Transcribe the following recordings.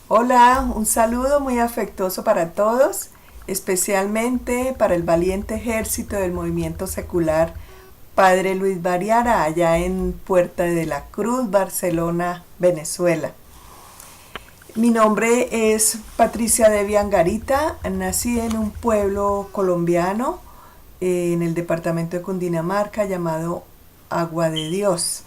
Hola, un saludo muy afectuoso para todos, especialmente para el valiente ejército del movimiento secular Padre Luis Variara, allá en Puerta de la Cruz, Barcelona, Venezuela. Mi nombre es Patricia Debbie Angarita, nací en un pueblo colombiano en el departamento de Cundinamarca llamado Agua de Dios.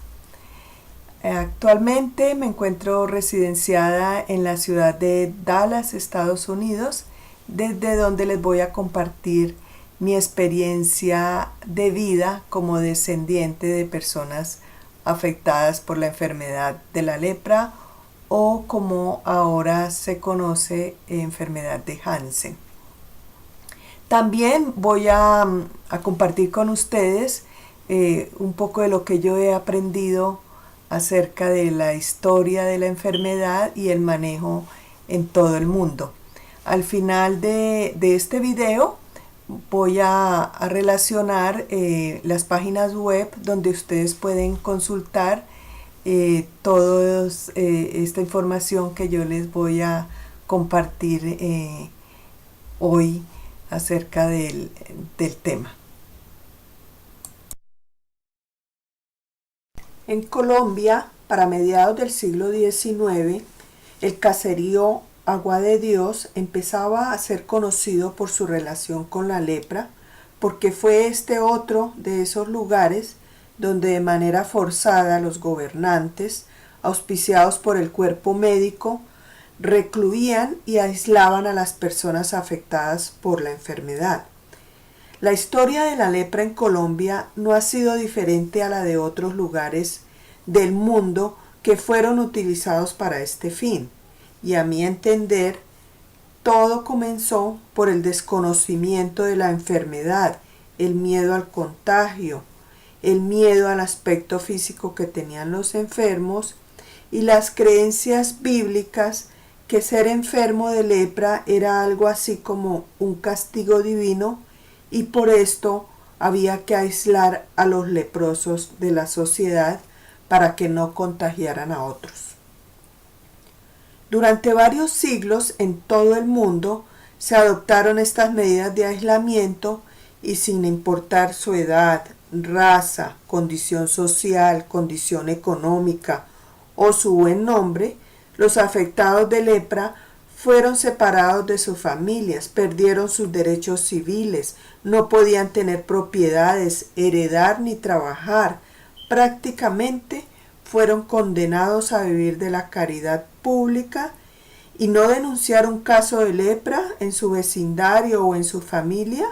Actualmente me encuentro residenciada en la ciudad de Dallas, Estados Unidos, desde donde les voy a compartir mi experiencia de vida como descendiente de personas afectadas por la enfermedad de la lepra o como ahora se conoce enfermedad de Hansen. También voy a compartir con ustedes un poco de lo que yo he aprendido acerca de la historia de la enfermedad y el manejo en todo el mundo. Al final de este video voy a relacionar las páginas web donde ustedes pueden consultar toda esta información que yo les voy a compartir hoy acerca del tema. En Colombia, para mediados del siglo XIX, el caserío Agua de Dios empezaba a ser conocido por su relación con la lepra, porque fue este otro de esos lugares donde de manera forzada los gobernantes, auspiciados por el cuerpo médico, recluían y aislaban a las personas afectadas por la enfermedad. La historia de la lepra en Colombia no ha sido diferente a la de otros lugares del mundo que fueron utilizados para este fin, y a mi entender, todo comenzó por el desconocimiento de la enfermedad, el miedo al contagio, el miedo al aspecto físico que tenían los enfermos y las creencias bíblicas que ser enfermo de lepra era algo así como un castigo divino y por esto había que aislar a los leprosos de la sociedad para que no contagiaran a otros. Durante varios siglos en todo el mundo se adoptaron estas medidas de aislamiento y sin importar su edad, raza, condición social, condición económica o su buen nombre, los afectados de lepra fueron separados de sus familias, perdieron sus derechos civiles, no podían tener propiedades, heredar ni trabajar. Prácticamente fueron condenados a vivir de la caridad pública y no denunciar un caso de lepra en su vecindario o en su familia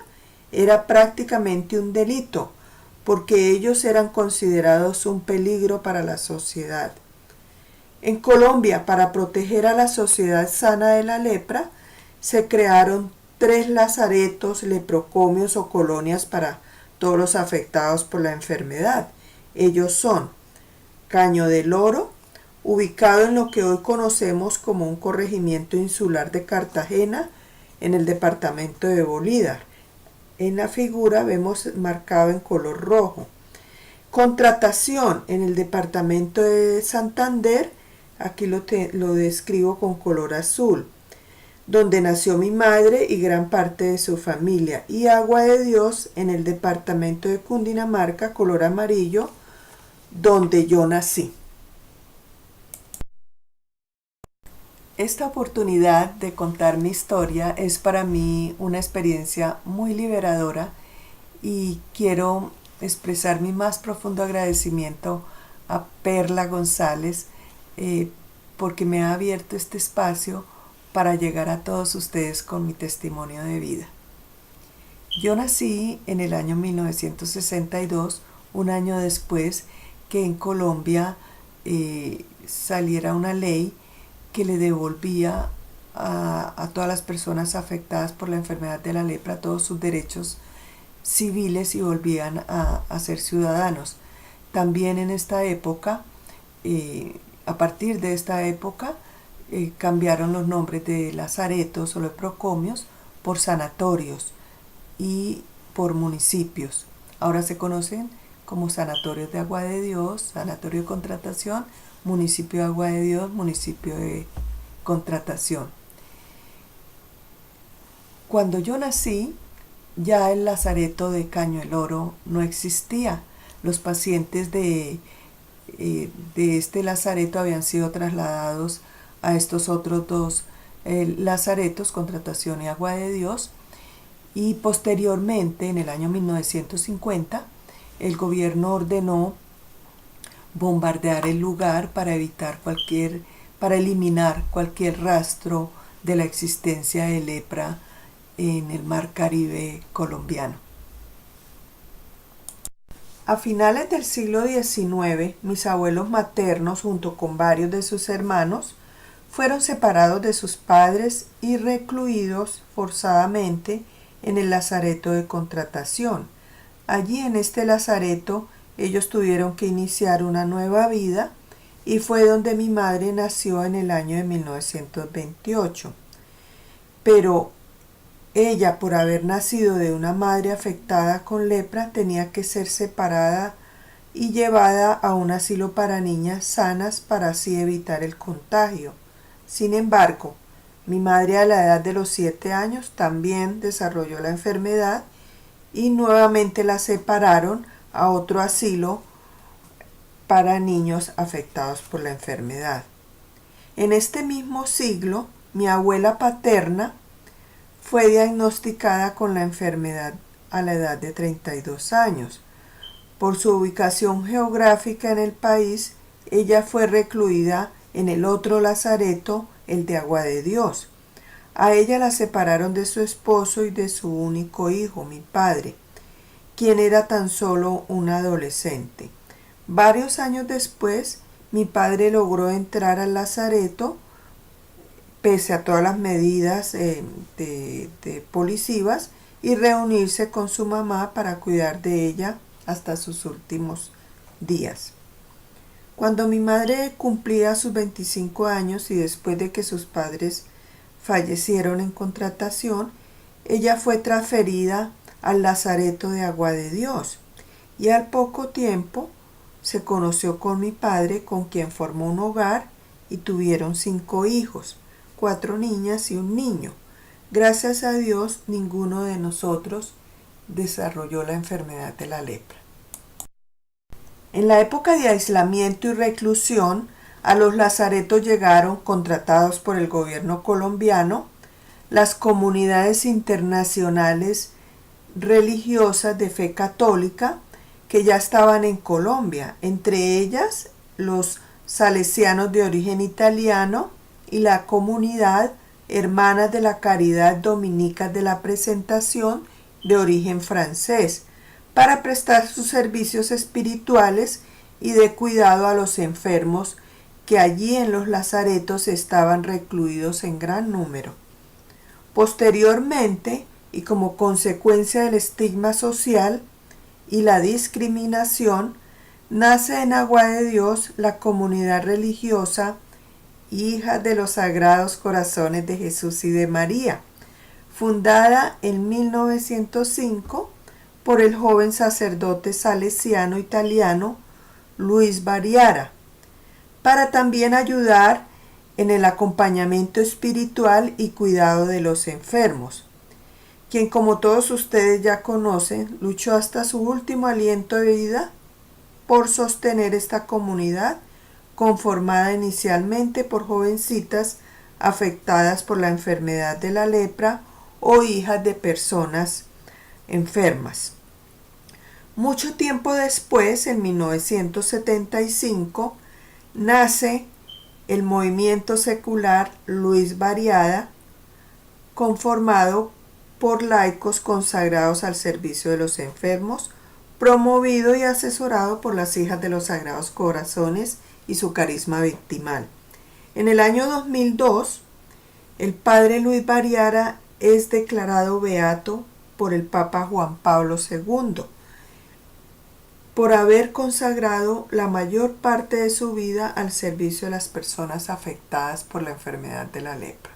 era prácticamente un delito, porque ellos eran considerados un peligro para la sociedad. En Colombia, para proteger a la sociedad sana de la lepra, se crearon 3 lazaretos, leprocomios o colonias para todos los afectados por la enfermedad. Ellos son Caño del Oro, ubicado en lo que hoy conocemos como un corregimiento insular de Cartagena, en el departamento de Bolívar. En la figura vemos marcado en color rojo. Contratación, en el departamento de Santander, aquí lo describo con color azul, donde nació mi madre y gran parte de su familia. Y Agua de Dios, en el departamento de Cundinamarca, color amarillo, donde yo nací. Esta oportunidad de contar mi historia es para mí una experiencia muy liberadora y quiero expresar mi más profundo agradecimiento a Perla González porque me ha abierto este espacio para llegar a todos ustedes con mi testimonio de vida. Yo nací en el año 1962, un año después que en Colombia saliera una ley que le devolvía a todas las personas afectadas por la enfermedad de la lepra todos sus derechos civiles y volvían a ser ciudadanos. También en esta época, a partir de esta época, cambiaron los nombres de lazaretos o leprocomios por sanatorios y por municipios. Ahora se conocen como sanatorios de Agua de Dios, sanatorio de Contratación, municipio de Agua de Dios, municipio de Contratación. Cuando yo nací, ya el lazareto de Caño el Oro no existía. Los pacientes de este lazareto habían sido trasladados a estos otros dos lazaretos, Contratación y Agua de Dios, y posteriormente, en el año 1950, el gobierno ordenó bombardear el lugar para eliminar cualquier rastro de la existencia de lepra en el mar Caribe colombiano. A finales del siglo XIX, mis abuelos maternos, junto con varios de sus hermanos, fueron separados de sus padres y recluidos forzadamente en el lazareto de Contratación. Allí, en este lazareto, ellos tuvieron que iniciar una nueva vida y fue donde mi madre nació en el año de 1928. Pero ella, por haber nacido de una madre afectada con lepra, tenía que ser separada y llevada a un asilo para niñas sanas para así evitar el contagio. Sin embargo, mi madre a la edad de los 7 años también desarrolló la enfermedad y nuevamente la separaron a otro asilo para niños afectados por la enfermedad. En este mismo siglo, mi abuela paterna fue diagnosticada con la enfermedad a la edad de 32 años. Por su ubicación geográfica en el país, ella fue recluida en el otro lazareto, el de Agua de Dios. A ella la separaron de su esposo y de su único hijo, mi padre, quien era tan solo un adolescente. Varios años después, mi padre logró entrar al lazareto pese a todas las medidas policivas y reunirse con su mamá para cuidar de ella hasta sus últimos días. Cuando mi madre cumplía sus 25 años y después de que sus padres fallecieron en Contratación, ella fue transferida al lazareto de Agua de Dios y al poco tiempo se conoció con mi padre, con quien formó un hogar y tuvieron 5 hijos, 4 niñas y un niño. Gracias a Dios, ninguno de nosotros desarrolló la enfermedad de la lepra. En la época de aislamiento y reclusión, a los lazaretos llegaron, contratados por el gobierno colombiano, las comunidades internacionales religiosas de fe católica que ya estaban en Colombia, entre ellas los salesianos de origen italiano y la comunidad Hermanas de la Caridad Dominicas de la Presentación de origen francés, para prestar sus servicios espirituales y de cuidado a los enfermos que allí en los lazaretos estaban recluidos en gran número. Posteriormente, y como consecuencia del estigma social y la discriminación, nace en Agua de Dios la comunidad religiosa Hijas de los Sagrados Corazones de Jesús y de María, fundada en 1905 por el joven sacerdote salesiano italiano Luis Bariara, para también ayudar en el acompañamiento espiritual y cuidado de los enfermos, quien, como todos ustedes ya conocen, luchó hasta su último aliento de vida por sostener esta comunidad conformada inicialmente por jovencitas afectadas por la enfermedad de la lepra o hijas de personas enfermas. Mucho tiempo después, en 1975, nace el movimiento secular Luis Bariara, conformado por laicos consagrados al servicio de los enfermos, promovido y asesorado por las Hijas de los Sagrados Corazones y su carisma victimal. En el año 2002, el padre Luis Bariara es declarado beato por el Papa Juan Pablo II, por haber consagrado la mayor parte de su vida al servicio de las personas afectadas por la enfermedad de la lepra.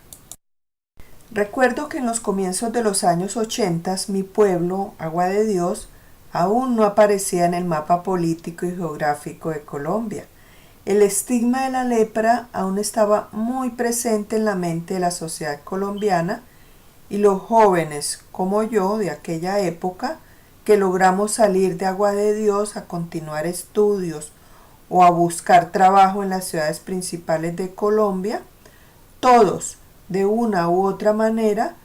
Recuerdo que en los comienzos de los años 80, mi pueblo, Agua de Dios, aún no aparecía en el mapa político y geográfico de Colombia. el estigma de la lepra aún estaba muy presente en la mente de la sociedad colombiana y los jóvenes como yo de aquella época que logramos salir de Agua de Dios a continuar estudios o a buscar trabajo en las ciudades principales de Colombia, todos, de una u otra manera,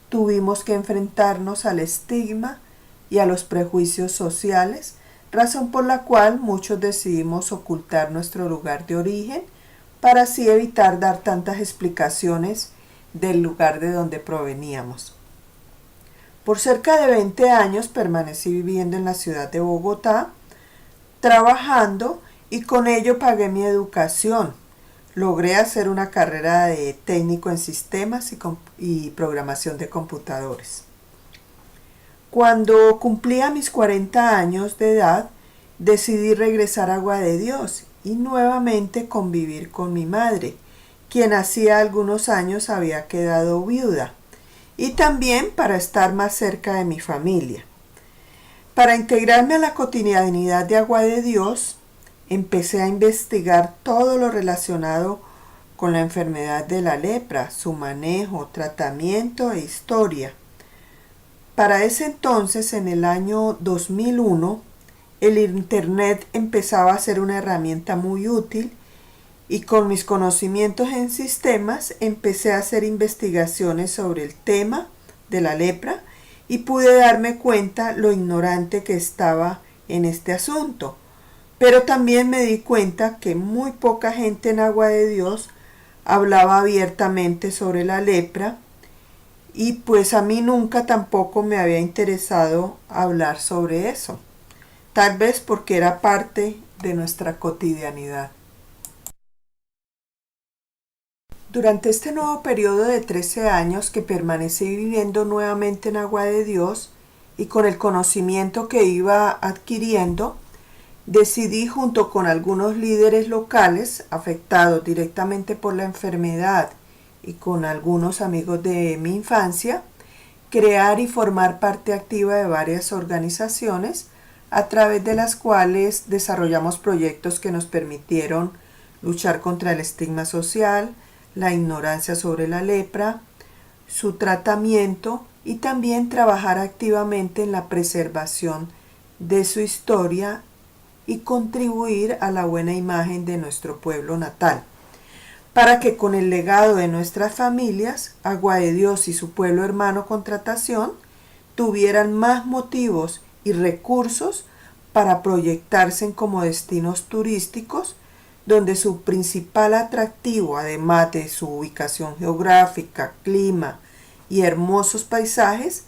tuvimos que enfrentarnos al estigma y a los prejuicios sociales, razón por la cual muchos decidimos ocultar nuestro lugar de origen para así evitar dar tantas explicaciones del lugar de donde proveníamos. Por cerca de 20 años permanecí viviendo en la ciudad de Bogotá, trabajando y con ello pagué mi educación. Logré hacer una carrera de técnico en sistemas y programación de computadores. Cuando cumplía mis 40 años de edad, decidí regresar a Agua de Dios y nuevamente convivir con mi madre, quien hacía algunos años había quedado viuda, y también para estar más cerca de mi familia. Para integrarme a la cotidianidad de Agua de Dios, empecé a investigar todo lo relacionado con la enfermedad de la lepra, su manejo, tratamiento e historia. Para ese entonces, en el año 2001, el Internet empezaba a ser una herramienta muy útil y con mis conocimientos en sistemas empecé a hacer investigaciones sobre el tema de la lepra y pude darme cuenta lo ignorante que estaba en este asunto. Pero también me di cuenta que muy poca gente en Agua de Dios hablaba abiertamente sobre la lepra y pues a mí nunca tampoco me había interesado hablar sobre eso, tal vez porque era parte de nuestra cotidianidad. Durante este nuevo periodo de 13 años que permanecí viviendo nuevamente en Agua de Dios y con el conocimiento que iba adquiriendo, decidí junto con algunos líderes locales afectados directamente por la enfermedad y con algunos amigos de mi infancia, crear y formar parte activa de varias organizaciones a través de las cuales desarrollamos proyectos que nos permitieron luchar contra el estigma social, la ignorancia sobre la lepra, su tratamiento y también trabajar activamente en la preservación de su historia y contribuir a la buena imagen de nuestro pueblo natal, para que con el legado de nuestras familias, Agua de Dios y su pueblo hermano Contratación tuvieran más motivos y recursos para proyectarse como destinos turísticos donde su principal atractivo, además de su ubicación geográfica, clima y hermosos paisajes,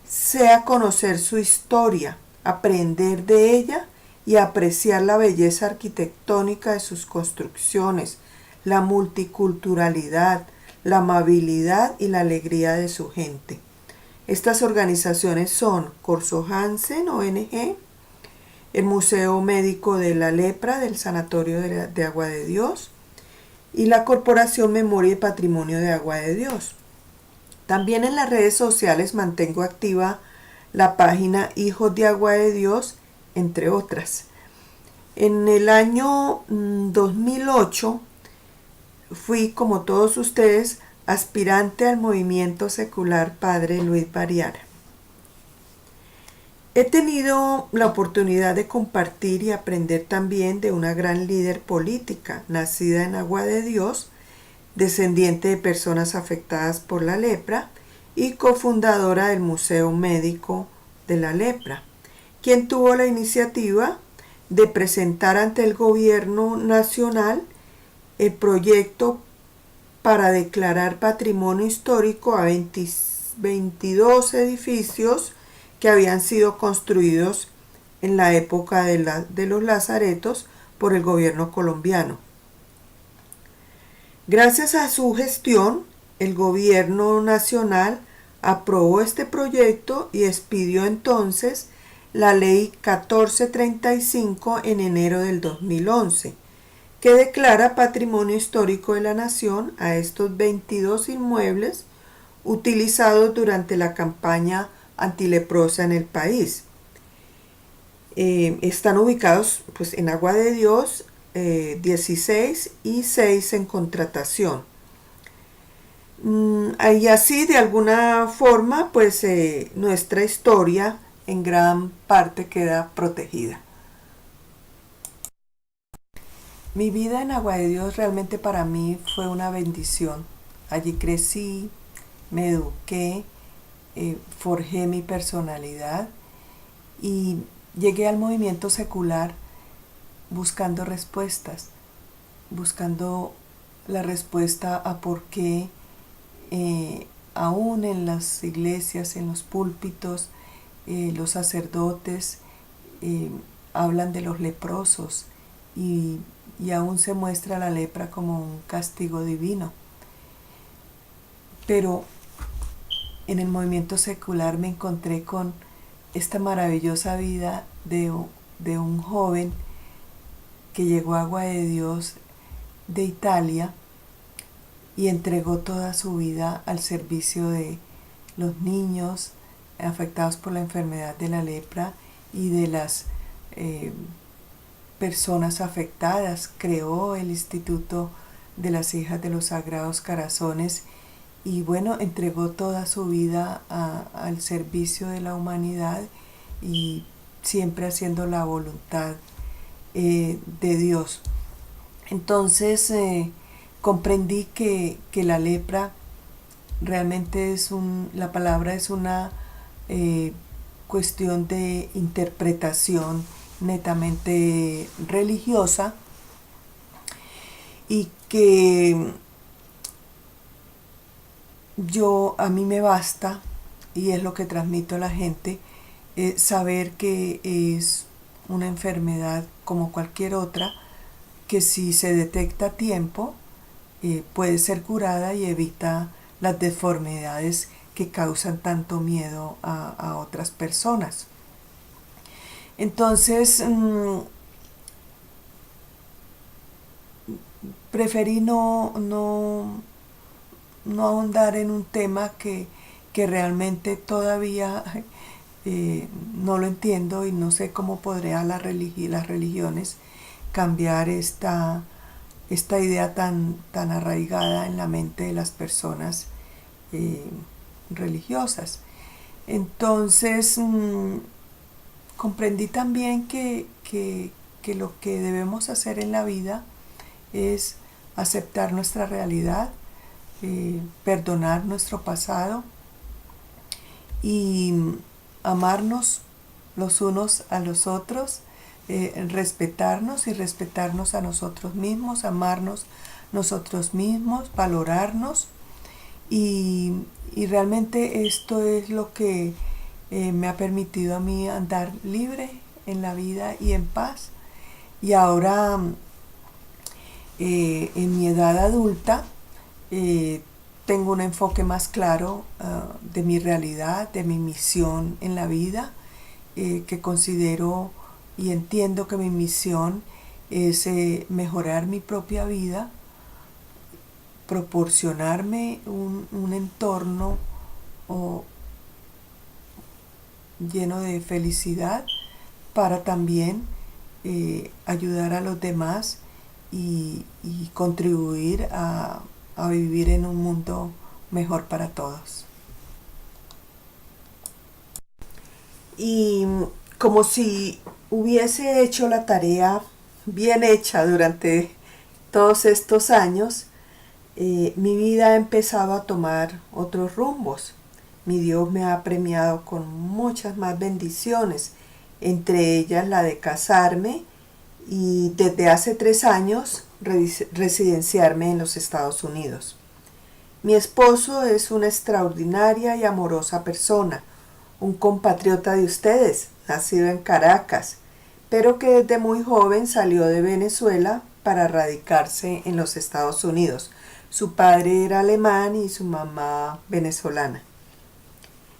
sea conocer su historia, aprender de ella y apreciar la belleza arquitectónica de sus construcciones, la multiculturalidad, la amabilidad y la alegría de su gente. Estas organizaciones son Corso Hansen, ONG, el Museo Médico de la Lepra del Sanatorio de Agua de Dios y la Corporación Memoria y Patrimonio de Agua de Dios. También en las redes sociales mantengo activa la página Hijos de Agua de Dios, entre otras. En el año 2008 fui, como todos ustedes, aspirante al movimiento secular Padre Luis Bariara. He tenido la oportunidad de compartir y aprender también de una gran líder política, nacida en Agua de Dios, descendiente de personas afectadas por la lepra y cofundadora del Museo Médico de la Lepra, quien tuvo la iniciativa de presentar ante el gobierno nacional el proyecto para declarar patrimonio histórico a 22 edificios que habían sido construidos en la época de los lazaretos por el gobierno colombiano. Gracias a su gestión, el gobierno nacional aprobó este proyecto y expidió entonces la ley 1435 en enero del 2011, que declara patrimonio histórico de la nación a estos 22 inmuebles utilizados durante la campaña antileprosa en el país. Están ubicados pues, en Agua de Dios, 16 y 6 en contratación. Y así de alguna forma pues nuestra historia en gran parte queda protegida. Mi vida en Agua de Dios realmente para mí fue una bendición. Allí crecí, me eduqué, forjé mi personalidad y llegué al movimiento secular buscando respuestas, buscando la respuesta a por qué aún en las iglesias, en los púlpitos, los sacerdotes hablan de los leprosos y aún se muestra la lepra como un castigo divino. Pero en el movimiento secular me encontré con esta maravillosa vida de un joven que llegó a Agua de Dios de Italia y entregó toda su vida al servicio de los niños afectados por la enfermedad de la lepra y de las personas afectadas. Creó el Instituto de las Hijas de los Sagrados Corazones y bueno, entregó toda su vida al servicio de la humanidad y siempre haciendo la voluntad de Dios. Entonces comprendí que la lepra realmente la palabra es una cuestión de interpretación netamente religiosa y que a mí me basta, y es lo que transmito a la gente, saber que es una enfermedad como cualquier otra, que si se detecta a tiempo puede ser curada y evita las deformidades que causan tanto miedo a otras personas. Entonces preferí no ahondar en un tema que realmente todavía no lo entiendo y no sé cómo podría las religiones cambiar esta idea tan arraigada en la mente de las personas religiosas. Entonces comprendí también que lo que debemos hacer en la vida es aceptar nuestra realidad, perdonar nuestro pasado y amarnos los unos a los otros, respetarnos y respetarnos a nosotros mismos, amarnos nosotros mismos, valorarnos y realmente esto es lo que me ha permitido a mí andar libre en la vida y en paz. Y ahora en mi edad adulta tengo un enfoque más claro de mi realidad, de mi misión en la vida, que considero y entiendo que mi misión es mejorar mi propia vida, proporcionarme un entorno lleno de felicidad para también ayudar a los demás y contribuir a vivir en un mundo mejor para todos. Y como si hubiese hecho la tarea bien hecha durante todos estos años, mi vida ha empezado a tomar otros rumbos. Mi Dios me ha premiado con muchas más bendiciones, entre ellas la de casarme y desde hace 3 años residenciarme en los Estados Unidos. Mi esposo es una extraordinaria y amorosa persona, un compatriota de ustedes, nacido en Caracas, pero que desde muy joven salió de Venezuela para radicarse en los Estados Unidos. Su padre era alemán y su mamá venezolana.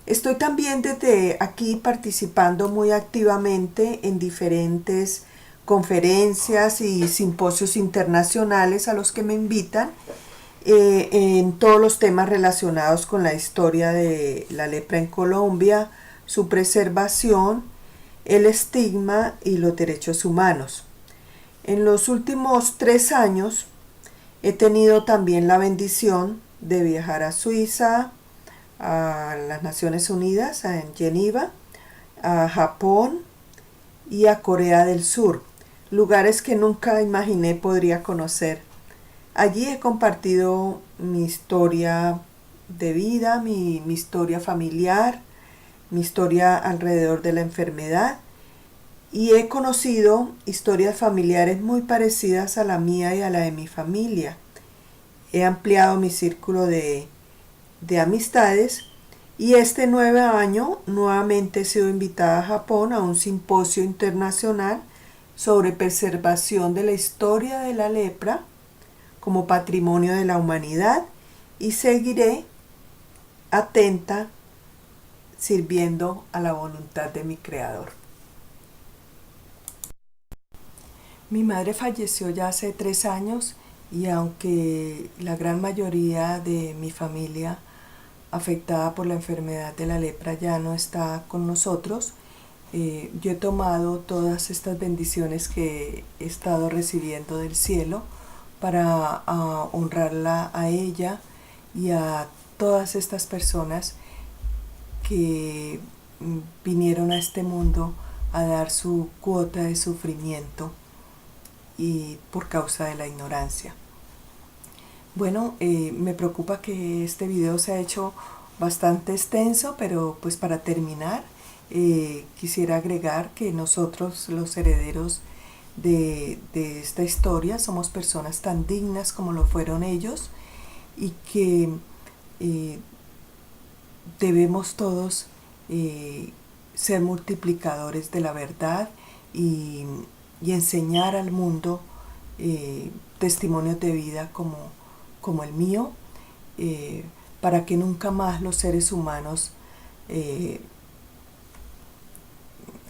Estoy también desde aquí participando muy activamente en diferentes conferencias y simposios internacionales a los que me invitan en todos los temas relacionados con la historia de la lepra en Colombia, su preservación, el estigma y los derechos humanos. En los últimos 3 años he tenido también la bendición de viajar a Suiza, a las Naciones Unidas, en Geneva, a Japón y a Corea del Sur, lugares que nunca imaginé podría conocer. Allí he compartido mi historia de vida, mi historia familiar, mi historia alrededor de la enfermedad, y he conocido historias familiares muy parecidas a la mía y a la de mi familia. He ampliado mi círculo de amistades, y este nuevo año nuevamente he sido invitada a Japón a un simposio internacional sobre preservación de la historia de la lepra como patrimonio de la humanidad, y seguiré atenta sirviendo a la voluntad de mi Creador. Mi madre falleció ya hace 3 años, y aunque la gran mayoría de mi familia afectada por la enfermedad de la lepra ya no está con nosotros, yo he tomado todas estas bendiciones que he estado recibiendo del cielo para honrarla a ella y a todas estas personas que vinieron a este mundo a dar su cuota de sufrimiento y por causa de la ignorancia. Bueno, me preocupa que este video se ha hecho bastante extenso, pero pues para terminar, quisiera agregar que nosotros, los herederos de esta historia, somos personas tan dignas como lo fueron ellos, y que debemos todos ser multiplicadores de la verdad y enseñar al mundo testimonios de vida como el mío, para que nunca más los seres humanos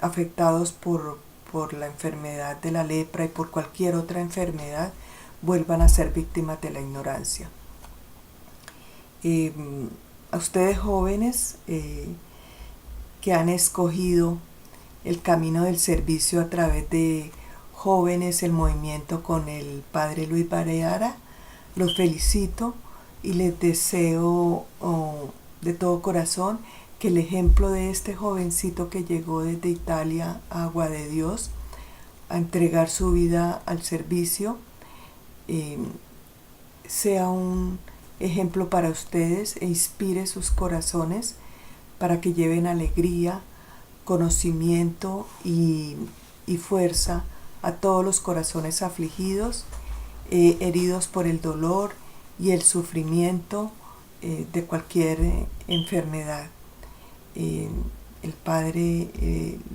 afectados por la enfermedad de la lepra y por cualquier otra enfermedad vuelvan a ser víctimas de la ignorancia. A ustedes jóvenes que han escogido el camino del servicio a través de Jóvenes el Movimiento con el Padre Luis Bariara, los felicito y les deseo de todo corazón que el ejemplo de este jovencito que llegó desde Italia a Agua de Dios a entregar su vida al servicio sea un ejemplo para ustedes e inspire sus corazones para que lleven alegría, conocimiento y fuerza a todos los corazones afligidos, heridos por el dolor y el sufrimiento de cualquier enfermedad. El Padre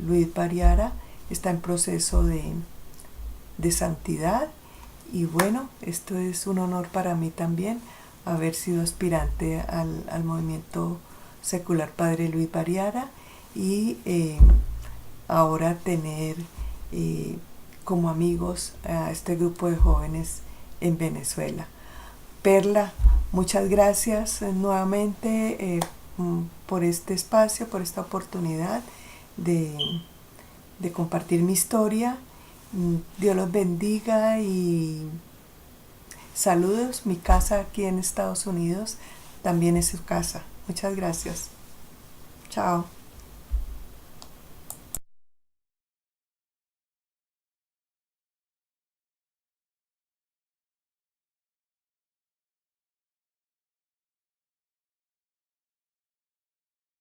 Luis Bariara está en proceso de santidad, y bueno, esto es un honor para mí también, haber sido aspirante al movimiento secular Padre Luis Bariara, y ahora tener como amigos a este grupo de jóvenes en Venezuela. Perla, muchas gracias nuevamente por este espacio, por esta oportunidad de compartir mi historia. Dios los bendiga y saludos. Mi casa aquí en Estados Unidos también es su casa. Muchas gracias. Chao.